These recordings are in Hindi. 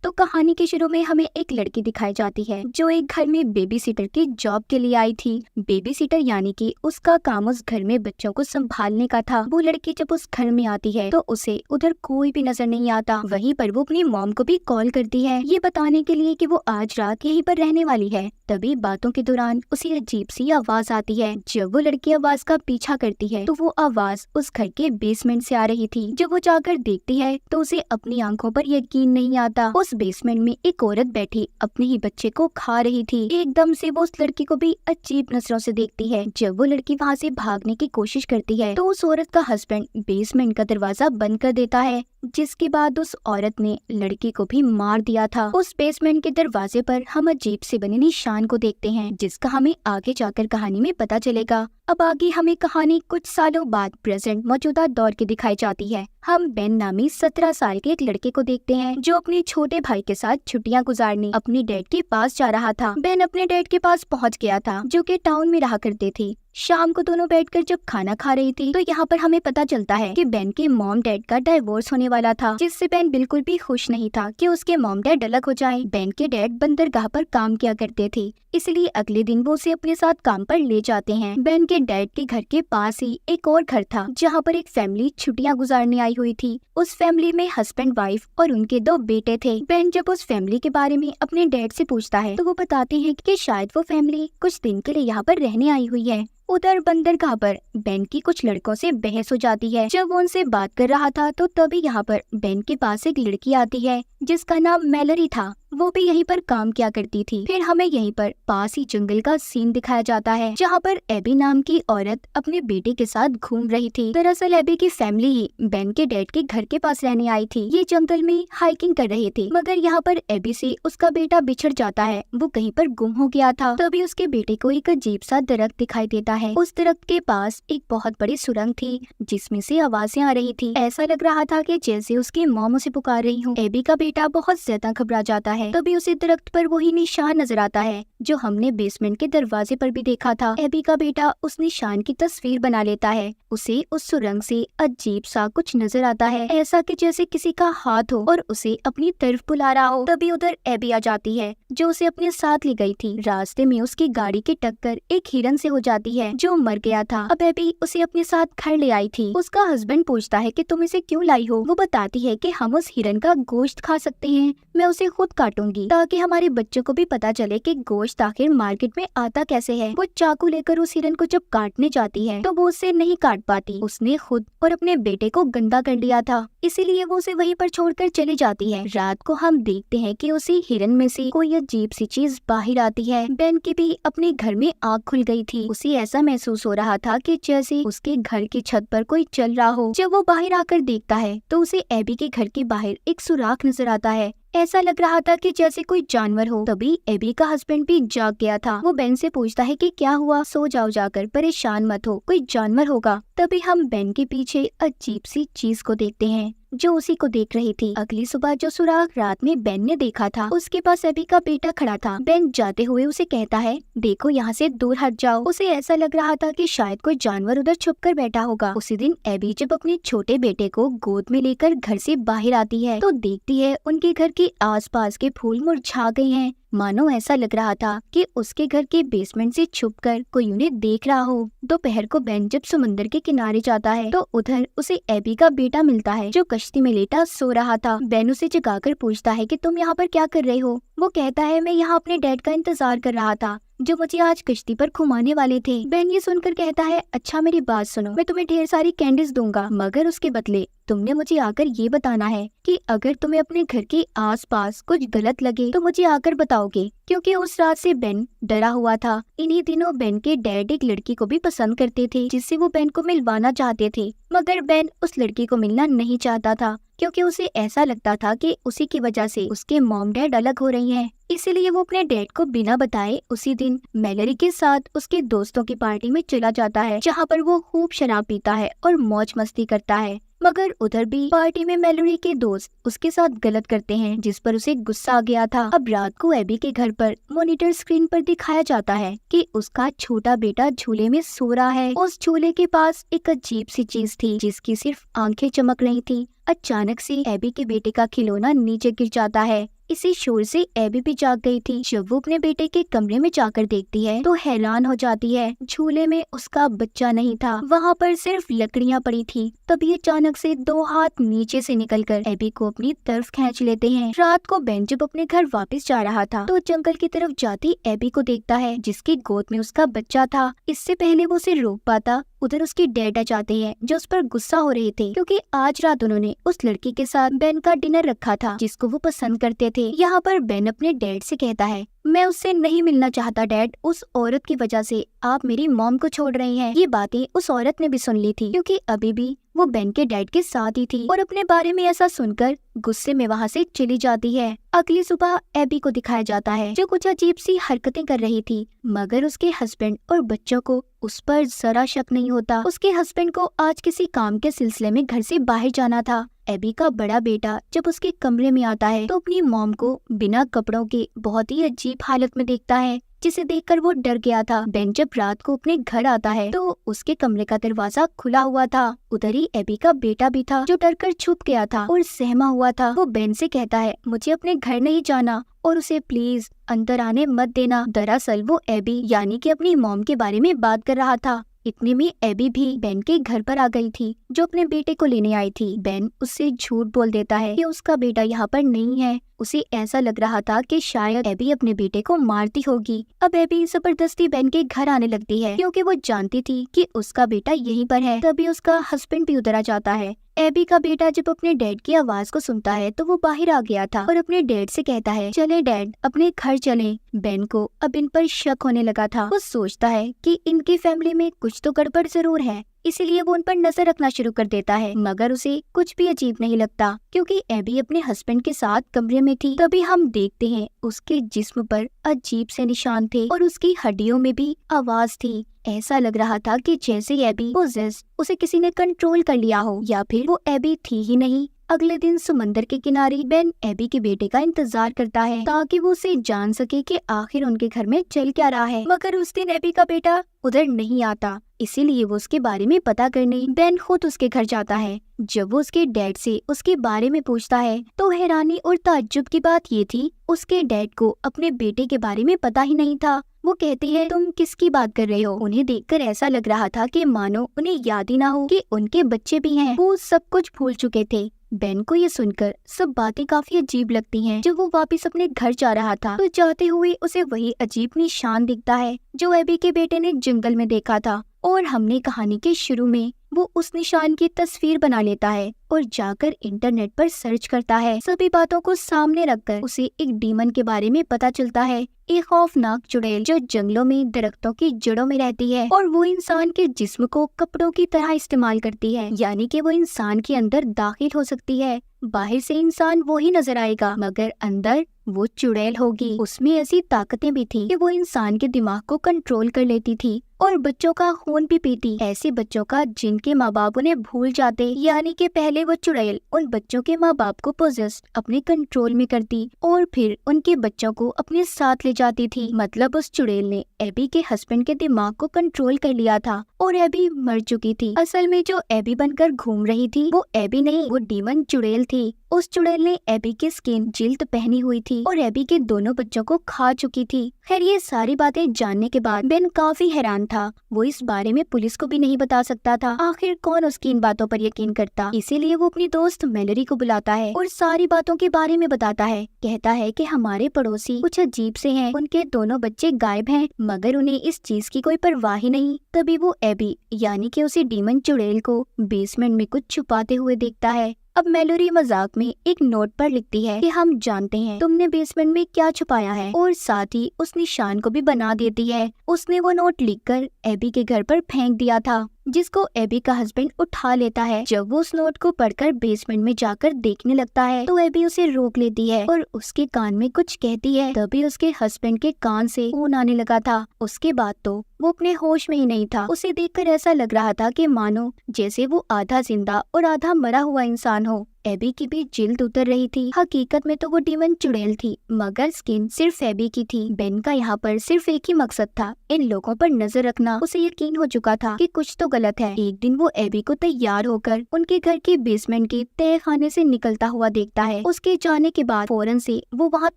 तो कहानी के शुरू में हमें एक लड़की दिखाई जाती है जो एक घर में बेबी सीटर की जॉब के लिए आई थी। बेबी सीटर यानी कि उसका काम उस घर में बच्चों को संभालने का था। वो लड़की जब उस घर में आती है तो उसे उधर कोई भी नजर नहीं आता। वहीं पर वो अपनी मॉम को भी कॉल करती है ये बताने के लिए कि वो आज रात यहीं पर रहने वाली है। तभी बातों के दौरान उसे अजीब सी आवाज आती है। जब वो लड़की आवाज का पीछा करती है तो वो आवाज उस घर के बेसमेंट से आ रही थी। जब वो जाकर देखती है तो उसे अपनी आंखों पर यकीन नहीं आता। उस बेसमेंट में एक औरत बैठी अपने ही बच्चे को खा रही थी। एकदम से वो उस लड़की को भी अजीब नजरों से देखती है। जब वो लड़की वहाँ से भागने की कोशिश करती है तो उस औरत का हस्बैंड बेसमेंट का दरवाजा बंद कर देता है, जिसके बाद उस औरत ने लड़की को भी मार दिया था। उस बेसमेंट के दरवाजे पर हम अजीब से बने निशान को देखते हैं, जिसका हमें आगे जाकर कहानी में पता चलेगा। अब आगे हमें कहानी कुछ सालों बाद प्रेजेंट मौजूदा दौर की दिखाई जाती है। हम बेन नामी 17 साल के एक लड़के को देखते हैं जो अपने छोटे भाई के साथ छुट्टियां गुजारने अपने डैड के पास जा रहा था। बेन अपने डैड के पास पहुंच गया था जो कि टाउन में रहा करते थे। शाम को दोनों बैठकर जब खाना खा रही थी तो यहाँ पर हमें पता चलता है कि बेन के मॉम डैड का डाइवोर्स होने वाला था, जिससे बेन बिल्कुल भी खुश नहीं था कि उसके मॉम डैड अलग हो जाएं। बेन के डैड बंदरगाह पर काम किया करते थे, इसलिए अगले दिन वो उसे अपने साथ काम पर ले जाते हैं। बेन के डैड के घर के पास ही एक और घर था जहाँ पर एक फैमिली छुट्टियां गुजारने आई हुई थी। उस फैमिली में हस्बैंड वाइफ और उनके 2 बेटे थे। बेन जब उस फैमिली के बारे में अपने डैड से पूछता है तो वो बताते हैं कि शायद वो फैमिली कुछ दिन के लिए यहाँ पर रहने आई हुई है। उधर बंदरगाह पर बेन की कुछ लड़कों से बहस हो जाती है। जब वो उनसे बात कर रहा था तो तभी यहाँ पर बेन के पास एक लड़की आती है जिसका नाम मैलरी था। वो भी यहीं पर काम किया करती थी। फिर हमें यहीं पर पास ही जंगल का सीन दिखाया जाता है जहाँ पर एबी नाम की औरत अपने बेटे के साथ घूम रही थी। दरअसल एबी की फैमिली ही बेन के डैड के घर के पास रहने आई थी। ये जंगल में हाइकिंग कर रहे थे, मगर यहाँ पर एबी से उसका बेटा बिछड़ जाता है। वो कहीं पर गुम हो गया था। तभी उसके बेटे को एक अजीब सा दरख्त दिखाई देता है। उस दरख्त के पास एक बहुत बड़ी सुरंग थी जिसमें से आवाजें आ रही थी। ऐसा लग रहा था कि जैसे उसकी मॉम उसे पुकार रही हो। एबी का बेटा बहुत ज्यादा घबरा जाता है। तभी उसे दरख्त पर वही निशान नजर आता है जो हमने बेसमेंट के दरवाजे पर भी देखा था। एबी का बेटा उस निशान की तस्वीर बना लेता है। उसे उस सुरंग से अजीब सा कुछ नजर आता है, ऐसा कि जैसे किसी का हाथ हो और उसे अपनी तरफ बुला रहा हो। तभी उधर एबी आ जाती है जो उसे अपने साथ ले गई थी। रास्ते में उसकी गाड़ी की टक्कर एक हिरन से हो जाती है जो मर गया था। अब एबी उसे अपने साथ घर ले आई थी। उसका हस्बैंड पूछता है कि तुम इसे क्यों लाई हो। वो बताती है कि हम उस हिरन का गोश्त खा सकते हैं, मैं उसे खुद काटूंगी ताकि हमारे बच्चों को भी पता चले कि गोश्त आखिर मार्केट में आता कैसे है। वो चाकू लेकर उस हिरन को जब काटने जाती है तो वो उसे नहीं काट पाती। उसने खुद और अपने बेटे को गंदा कर लिया था, इसीलिए वो उसे वहीं पर छोड़कर चली जाती है। रात को हम देखते हैं कि उसी हिरन में से कोई अजीब सी चीज बाहर आती है। बेन की भी अपने घर में आग खुल गई थी। उसे ऐसा महसूस हो रहा था कि जैसे उसके घर की छत पर कोई चल रहा हो। जब वो बाहर आकर देखता है तो उसे एबी के घर के बाहर एक सुराख नजर आता है। ऐसा लग रहा था कि जैसे कोई जानवर हो। तभी एबी का हस्बैंड भी जाग गया था। वो बेन से पूछता है कि क्या हुआ, सो जाओ जाकर, परेशान मत हो, कोई जानवर होगा। तभी हम बेन के पीछे अजीब सी चीज को देखते हैं जो उसी को देख रही थी। अगली सुबह जो सुराग रात में बेन ने देखा था उसके पास एबी का बेटा खड़ा था। बेन जाते हुए उसे कहता है देखो यहाँ से दूर हट जाओ। उसे ऐसा लग रहा था कि शायद कोई जानवर उधर छुप कर बैठा होगा। उसी दिन एबी जब अपने छोटे बेटे को गोद में लेकर घर से बाहर आती है तो देखती है उनके घर के आसपास के फूल मुरझा गए हैं। मानो ऐसा लग रहा था कि उसके घर के बेसमेंट से छुपकर कोई उन्हें देख रहा हो। दोपहर को बेन जब समुद्र के किनारे जाता है तो उधर उसे एबी का बेटा मिलता है जो कश्ती में लेटा सो रहा था। बेन उसे जगाकर पूछता है कि तुम यहाँ पर क्या कर रहे हो। वो कहता है मैं यहाँ अपने डैड का इंतजार कर रहा था जो मुझे आज कश्ती पर घुमाने वाले थे। बेन ये सुनकर कहता है अच्छा मेरी बात सुनो, मैं तुम्हें ढेर सारी कैंडीज दूंगा, मगर उसके बदले तुमने मुझे आकर ये बताना है कि अगर तुम्हें अपने घर के आसपास कुछ गलत लगे तो मुझे आकर बताओगे, क्योंकि उस रात से बेन डरा हुआ था। इन्हीं दिनों बेन के डैड एक लड़की को भी पसंद करते थे जिससे वो बेन को मिलवाना चाहते थे, मगर बेन उस लड़की को मिलना नहीं चाहता था क्योंकि उसे ऐसा लगता था कि उसी की वजह से उसके मॉम डैड अलग हो रही हैं। इसीलिए वो अपने डैड को बिना बताए उसी दिन मैलरी के साथ उसके दोस्तों की पार्टी में चला जाता है जहाँ पर वो खूब शराब पीता है और मौज मस्ती करता है। मगर उधर भी पार्टी में मैलरी के दोस्त उसके साथ गलत करते हैं जिस पर उसे गुस्सा आ गया था। अब रात को एबी के घर पर मॉनिटर स्क्रीन पर दिखाया जाता है कि उसका छोटा बेटा झूले में सो रहा है। उस झूले के पास एक अजीब सी चीज थी जिसकी सिर्फ आंखें चमक रही थी। अचानक से एबी के बेटे का खिलौना नीचे गिर जाता है। इसी शोर से एबी भी जाग गई थी। जब वो अपने बेटे के कमरे में जाकर देखती है तो हैरान हो जाती है। झूले में उसका बच्चा नहीं था, वहाँ पर सिर्फ लकड़ियाँ पड़ी थी। तभी अचानक से दो हाथ नीचे से निकलकर एबी को अपनी तरफ खींच लेते हैं। रात को बेन जब अपने घर वापस जा रहा था तो जंगल की तरफ जाती एबी को देखता है जिसकी गोद में उसका बच्चा था। इससे पहले वो उसे रोक पाता, उधर उसकी डैड आ जाते हैं जो उस पर गुस्सा हो रहे थे क्योंकि आज रात उन्होंने उस लड़की के साथ बेन का डिनर रखा था जिसको वो पसंद करते थे। यहाँ पर बेन अपने डैड से कहता है, मैं उससे नहीं मिलना चाहता डैड, उस औरत की वजह से आप मेरी मॉम को छोड़ रहे हैं। ये बातें उस औरत ने भी सुन ली थी क्योंकि अभी भी वो बेन के डैड के साथ ही थी और अपने बारे में ऐसा सुनकर गुस्से में वहाँ से चली जाती है। अगली सुबह एबी को दिखाया जाता है जो कुछ अजीब सी हरकतें कर रही थी, मगर उसके हस्बैंड और बच्चों को उस पर जरा शक नहीं होता। उसके हस्बैंड को आज किसी काम के सिलसिले में घर से बाहर जाना था। एबी का बड़ा बेटा जब उसके कमरे में आता है तो अपनी मॉम को बिना कपड़ों के बहुत ही अजीब हालत में देखता है, जिसे देखकर वो डर गया था। बेन जब रात को अपने घर आता है तो उसके कमरे का दरवाजा खुला हुआ था। उधर ही एबी का बेटा भी था जो डरकर छुप गया था और सहमा हुआ था। वो बेन से कहता है, मुझे अपने घर नहीं जाना और उसे प्लीज अंदर आने मत देना। दरअसल वो एबी यानी कि अपनी मॉम के बारे में बात कर रहा था। इतने में एबी भी बेन के घर पर आ गई थी जो अपने बेटे को लेने आई थी। बेन उससे झूठ बोल देता है कि उसका बेटा यहाँ पर नहीं है। उसे ऐसा लग रहा था कि शायद एबी अपने बेटे को मारती होगी। अब एबी जबरदस्ती बेन के घर आने लगती है क्योंकि वो जानती थी कि उसका बेटा यहीं पर है। तभी उसका हस्बैंड भी उधर आ जाता है। एबी का बेटा जब अपने डैड की आवाज को सुनता है तो वो बाहर आ गया था और अपने डैड से कहता है, चले डैड अपने घर चले। बेन को अब इन पर शक होने लगा था। वो सोचता है कि इनकी फैमिली में कुछ तो गड़बड़ जरूर है, इसीलिए वो उन पर नजर रखना शुरू कर देता है। मगर उसे कुछ भी अजीब नहीं लगता क्योंकि एबी अपने हस्बैंड के साथ कमरे में थी। तभी हम देखते हैं उसके जिस्म पर अजीब से निशान थे और उसकी हड्डियों में भी आवाज थी। ऐसा लग रहा था कि जैसे एबी पोजेस्ड, उसे किसी ने कंट्रोल कर लिया हो या फिर वो एबी थी ही नहीं। अगले दिन समंदर के किनारे बेन एबी के बेटे का इंतजार करता है ताकि वो उसे जान सके कि आखिर उनके घर में चल क्या रहा है। मगर उस दिन एबी का बेटा उधर नहीं आता, इसीलिए वो उसके बारे में पता करने बेन खुद उसके घर जाता है। जब वो उसके डैड से उसके बारे में पूछता है तो हैरानी और ताज्जुब की बात ये थी, उसके डैड को अपने बेटे के बारे में पता ही नहीं था। वो कहती है, तुम किसकी बात कर रहे हो? उन्हें देखकर ऐसा लग रहा था कि मानो उन्हें याद ही ना हो कि उनके बच्चे भी हैं। वो सब कुछ भूल चुके थे। बेन को ये सुनकर सब बातें काफी अजीब लगती हैं। जब वो वापस अपने घर जा रहा था तो जाते हुए उसे वही अजीब निशान दिखता है जो एबी के बेटे ने जंगल में देखा था। और हमने कहानी के शुरू में वो उस निशान की तस्वीर बना लेता है और जाकर इंटरनेट पर सर्च करता है। सभी बातों को सामने रखकर उसे एक डीमन के बारे में पता चलता है, एक खौफनाक चुड़ैल जो जंगलों में दरख्तों की जड़ों में रहती है और वो इंसान के जिस्म को कपड़ों की तरह इस्तेमाल करती है, यानी कि वो इंसान के अंदर दाखिल हो सकती है। बाहर से इंसान वो ही नजर आएगा मगर अंदर वो चुड़ैल होगी। उसमें ऐसी ताकतें भी थी कि वो इंसान के दिमाग को कंट्रोल कर लेती थी और बच्चों का खून भी पीती, ऐसे बच्चों का जिनके माँ बाप उन्हें भूल जाते। यानी कि पहले वो चुड़ैल उन बच्चों के माँ बाप को पोजेस्ड अपने कंट्रोल में करती और फिर उनके बच्चों को अपने साथ ले जाती थी। मतलब उस चुड़ैल ने एबी के हस्बैंड के दिमाग को कंट्रोल कर लिया था और एबी मर चुकी थी। असल में जो एबी बनकर घूम रही थी वो एबी नहीं, वो डीमन चुड़ैल थी। उस चुड़ैल ने एबी की स्किन जिल्द पहनी हुई थी और एबी के दोनों बच्चों को खा चुकी थी। खैर ये सारी बातें जानने के बाद बेन काफी हैरान था। वो इस बारे में पुलिस को भी नहीं बता सकता था, आखिर कौन उसकी इन बातों पर यकीन करता। इसीलिए वो अपनी दोस्त मेलोरी को बुलाता है और सारी बातों के बारे में बताता है। कहता है कि हमारे पड़ोसी कुछ अजीब से हैं, उनके दोनों बच्चे गायब हैं मगर उन्हें इस चीज की कोई परवाह ही नहीं। तभी वो एबी यानी कि उसी डीमन चुड़ैल को बेसमेंट में कुछ छुपाते हुए देखता है। अब मेलोरी मजाक में एक नोट पर लिखती है कि हम जानते हैं तुमने बेसमेंट में क्या छुपाया है और साथ ही उस निशान को भी बना देती है। उसने वो नोट लिखकर एबी के घर पर फेंक दिया था जिसको एबी का हस्बैंड उठा लेता है। जब वो उस नोट को पढ़कर बेसमेंट में जाकर देखने लगता है तो एबी उसे रोक लेती है और उसके कान में कुछ कहती है। तभी उसके हस्बैंड के कान से खून आने लगा था। उसके बाद तो वो अपने होश में ही नहीं था। उसे देखकर ऐसा लग रहा था कि मानो जैसे वो आधा जिंदा और आधा मरा हुआ इंसान हो। एबी की भी जिल्द उतर रही थी। हकीकत में तो वो डीमन चुड़ैल थी, मगर स्किन सिर्फ एबी की थी। बेन का यहाँ पर सिर्फ एक ही मकसद था, इन लोगों पर नजर रखना। उसे यकीन हो चुका था कि कुछ तो गलत है। एक दिन वो एबी को तैयार होकर उनके घर के बेसमेंट के तहखाने से निकलता हुआ देखता है। उसके जाने के बाद फौरन से वो वहाँ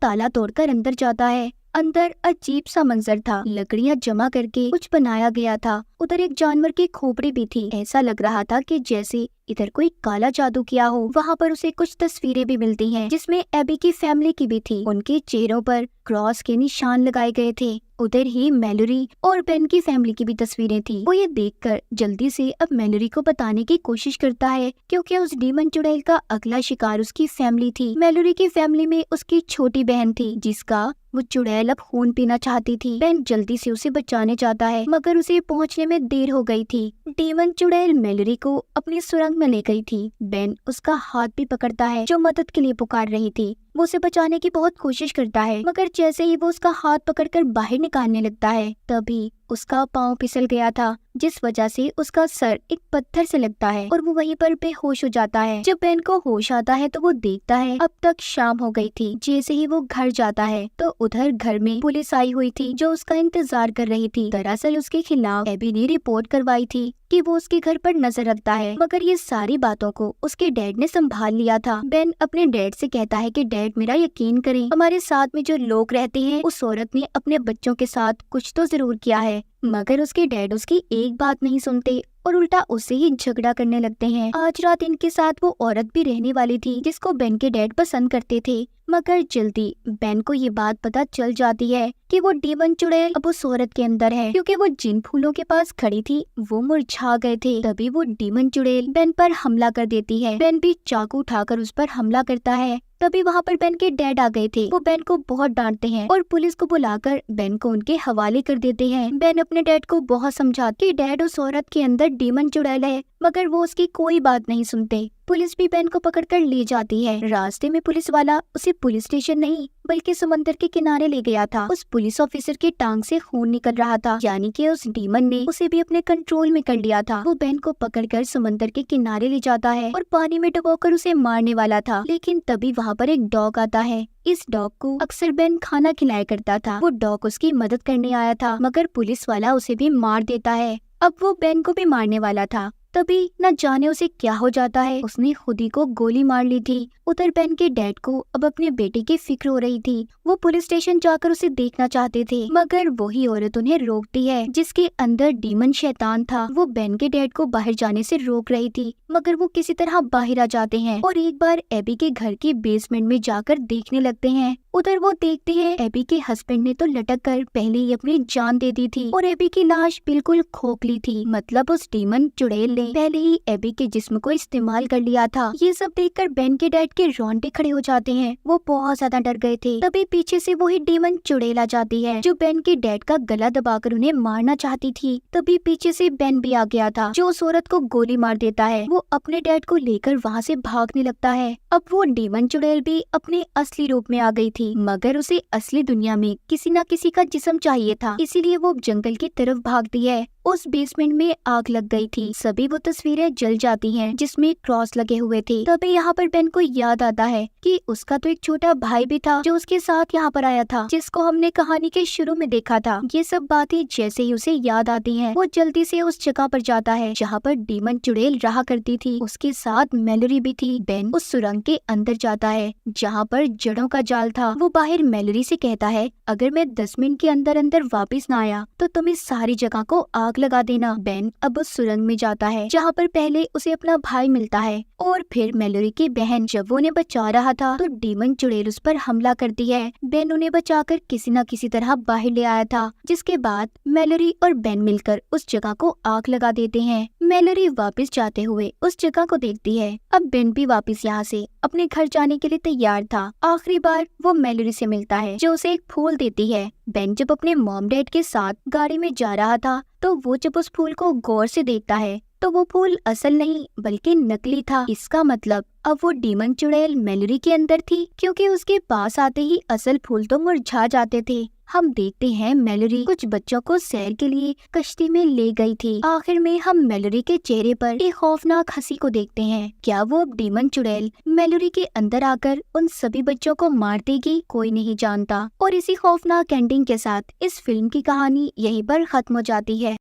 ताला तोड़कर अंदर जाता है। अंदर अजीब सा मंजर था, लकड़ियाँ जमा करके कुछ बनाया गया था। उधर एक जानवर की खोपड़ी भी थी। ऐसा लग रहा था कि जैसे इधर कोई काला जादू किया हो। वहाँ पर उसे कुछ तस्वीरें भी मिलती हैं, जिसमें एबी की फैमिली की भी थी। उनके चेहरों पर क्रॉस के निशान लगाए गए थे। उधर ही मैलोरी और बेन की फैमिली की भी तस्वीरें थी। वो ये देखकर जल्दी से अब मैलोरी को बताने की कोशिश करता है, क्योंकि उस डीमन चुड़ैल का अगला शिकार उसकी फैमिली थी। मैलोरी की फैमिली में उसकी छोटी बहन थी, जिसका वो चुड़ैल अब खून पीना चाहती थी। बेन जल्दी से उसे बचाने जाता है, मगर उसे पहुंचने में देर हो गई थी। डीमन चुड़ैल मैलोरी को अपनी सुरंग में ले गई थी। बेन उसका हाथ भी पकड़ता है, जो मदद के लिए पुकार रही थी। वो उसे बचाने की बहुत कोशिश करता है, मगर जैसे ही वो उसका हाथ पकड़कर बाहर निकालने लगता है, तभी उसका पाँव फिसल गया था, जिस वजह से उसका सर एक पत्थर से लगता है और वो वहीं पर बेहोश हो जाता है। जब बेन को होश आता है तो वो देखता है अब तक शाम हो गई थी। जैसे ही वो घर जाता है तो उधर घर में पुलिस आई हुई थी, जो उसका इंतजार कर रही थी। दरअसल उसके खिलाफ एबी ने रिपोर्ट करवाई थी कि वो उसके घर पर नजर रखता है, मगर ये सारी बातों को उसके डैड ने संभाल लिया था। बेन अपने डैड से कहता है कि डैड मेरा यकीन करें, हमारे साथ में जो लोग रहते हैं उस औरत ने अपने बच्चों के साथ कुछ तो जरूर किया है। मगर उसके डैड उसकी एक बात नहीं सुनते और उल्टा उससे ही झगड़ा करने लगते हैं। आज रात इनके साथ वो औरत भी रहने वाली थी, जिसको बेन के डैड पसंद करते थे। मगर जल्दी बेन को ये बात पता चल जाती है कि वो डीमन चुड़ैल अब उस औरत के अंदर है, क्योंकि वो जिन फूलों के पास खड़ी थी वो मुरझा गए थे। तभी वो डीमन चुड़ैल बेन पर हमला कर देती है। बेन भी चाकू उठाकर उस पर हमला करता है। तभी वहाँ पर बेन के डैड आ गए थे। वो बेन को बहुत डांटते हैं और पुलिस को बुलाकर बेन को उनके हवाले कर देते हैं। बेन अपने डैड को बहुत समझाते कि डैड उस औरत के अंदर डीमन चुड़ैल है, मगर वो उसकी कोई बात नहीं सुनते। पुलिस भी बेन को पकड़कर ले जाती है। रास्ते में पुलिस वाला उसे पुलिस स्टेशन नहीं बल्कि समंदर के किनारे ले गया था। उस पुलिस ऑफिसर की टांग से खून निकल रहा था, यानी कि उस डीमन ने उसे भी अपने कंट्रोल में कर लिया था। वो बेन को पकड़कर समंदर के किनारे ले जाता है और पानी में डुबोकर उसे मारने वाला था, लेकिन तभी वहाँ पर एक डॉग आता है। इस डॉग को अक्सर बेन खाना खिलाया करता था। वो डॉग उसकी मदद करने आया था, मगर पुलिस वाला उसे भी मार देता है। अब वो बेन को भी मारने वाला था, तभी न जाने उसे क्या हो जाता है। उसने खुद ही को गोली मार ली थी। उधर बेन के डैड को अब अपने बेटे की फिक्र हो रही थी। वो पुलिस स्टेशन जाकर उसे देखना चाहते थे, मगर वही औरत उन्हें रोकती है, जिसके अंदर डीमन शैतान था। वो बेन के डैड को बाहर जाने से रोक रही थी, मगर वो किसी तरह बाहर आ जाते हैं और एक बार एबी के घर के बेसमेंट में जाकर देखने लगते हैं। उधर वो देखते हैं एबी के हस्बैंड ने तो लटक कर पहले ही अपनी जान दे दी थी और एबी की लाश बिल्कुल खोखली थी। मतलब उस डीमन चुड़ैल ने पहले ही एबी के जिस्म को इस्तेमाल कर लिया था। ये सब देखकर बेन के डैड के रोंगटे खड़े हो जाते हैं। वो बहुत ज्यादा डर गए थे। तभी पीछे से वही डीमन चुड़ैल आ जाती है, जो बेन के डैड का गला दबाकर उन्हें मारना चाहती थी। तभी पीछे से बेन भी आ गया था, जो उस औरत को गोली मार देता है। वो अपने डैड को लेकर वहाँ से भागने लगता है। अब वो डीमन चुड़ैल भी अपने असली रूप में आ गई थी, मगर उसे असली दुनिया में किसी न किसी का जिस्म चाहिए था, इसीलिए वो जंगल की तरफ भागती है। उस बेसमेंट में आग लग गई थी। सभी वो तस्वीरें जल जाती हैं, जिसमें क्रॉस लगे हुए थे। तभी यहाँ पर बेन को याद आता है कि उसका तो एक छोटा भाई भी था, जो उसके साथ यहाँ पर आया था, जिसको हमने कहानी के शुरू में देखा था। ये सब बातें जैसे ही उसे याद आती हैं, वो जल्दी से उस जगह पर जाता है जहाँ पर डीमन चुड़ैल रहा करती थी। उसके साथ मैलोरी भी थी। बेन उस सुरंग के अंदर जाता है जहाँ पर जड़ों का जाल था। वो बाहर मैलोरी से कहता है, अगर मैं 10 मिनट के अंदर अंदर वापस न आया तो तुम इस सारी जगह को आग लगा देना। बेन अब उस सुरंग में जाता है जहाँ पर पहले उसे अपना भाई मिलता है और फिर मैलोरी की बहन। जब वो उन्हें बचा रहा था तो डीमन चुड़ैल उस पर हमला करती है। बेन उन्हें बचाकर किसी न किसी तरह बाहर ले आया था, जिसके बाद मैलोरी और बेन मिलकर उस जगह को आग लगा देते हैं। मैलोरी वापस जाते हुए उस जगह को देखती है। अब बेन भी वापस यहाँ से अपने घर जाने के लिए तैयार था। आखिरी बार वो मैलोरी से मिलता है, जो उसे एक फूल देती है। बेन जब अपने मॉम डैड के साथ गाड़ी में जा रहा था तो वो जब उस फूल को गौर से देखता है तो वो फूल असल नहीं बल्कि नकली था। इसका मतलब अब वो डीमन चुड़ैल मैलोरी के अंदर थी, क्योंकि उसके पास आते ही असल फूल तो मुरझा जाते थे। हम देखते हैं मैलोरी कुछ बच्चों को सैर के लिए कश्ती में ले गई थी। आखिर में हम मैलोरी के चेहरे पर एक खौफनाक हंसी को देखते हैं। क्या वो अब डीमन चुड़ैल मैलोरी के अंदर आकर उन सभी बच्चों को मार देगी? कोई नहीं जानता। और इसी खौफनाक एंडिंग के साथ इस फिल्म की कहानी यहीं पर खत्म हो जाती है।